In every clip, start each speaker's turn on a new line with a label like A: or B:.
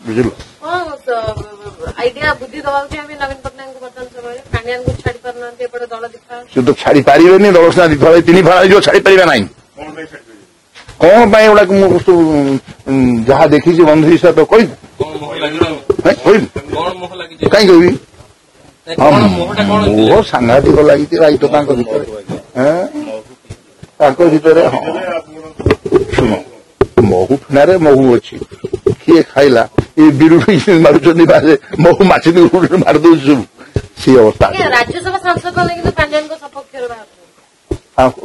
A: बुझल
B: आइडिया बुद्धि दवा नवीन पट्टनायक वर्तमान समय पांड्यान को छाड़ी पारना दल दिखा
A: से तो छाड़ी पारे दल सीना दिखा तीन फाड़ा जो छाड़ी पारे ना कौन गुड़ा जहाँ देखी बंधु हिसाब तो कही कहीं कहबी मोह सांघातिक लगी राइट भर शुण महू फेणारे महू अच्छी किए खाइला ये बिरुड़ी मारुंट बाहर महू माछ मार दौ सब सी अवस्था
B: राज्यसभा सांसद पांड्यान सपक्ष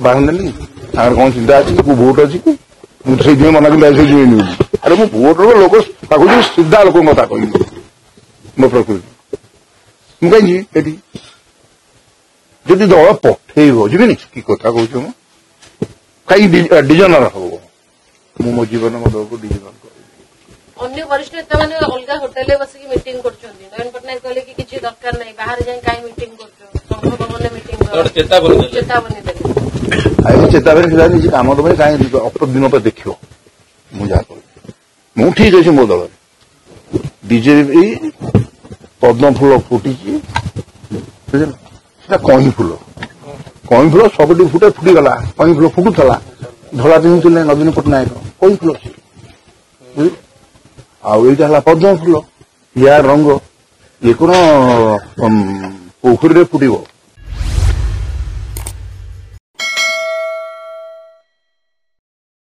A: बाहर कौन चिंता अच्छी भोट अच्छी कि मुझे मना कर अरे मु भोटर लोक पाखु सीधा लोक कथा कह मो प्रकृति मुझे कहीं जदि दल पठेब जी कि कथा कह कहीं डिजनर हम मो जीवन मो दल को डिजनर
B: अन्य वरिष्ठ नेता मैंने अलग होटेल बसिक मीटिंग नवीन पट्टनायक कहले कि किसी दरकार नहीं बाहर जाए कहीं मीटिंग कर मीटिंग चेतावनी देले चेतावनी निजे कम दे कहीं अपदिन पर देख मुझे मु ठीक अच्छे मो दल बीजेपी पद्म फूल फुटी कहीं फूल सबुठ फुटे फुटीगला कहीं फूल फुटुला धला पिंधुले नवीन पट्टनायक कहीं फूल अच्छी आईटा पद्म फूल यार रंग ये कौन पोखरी फुटब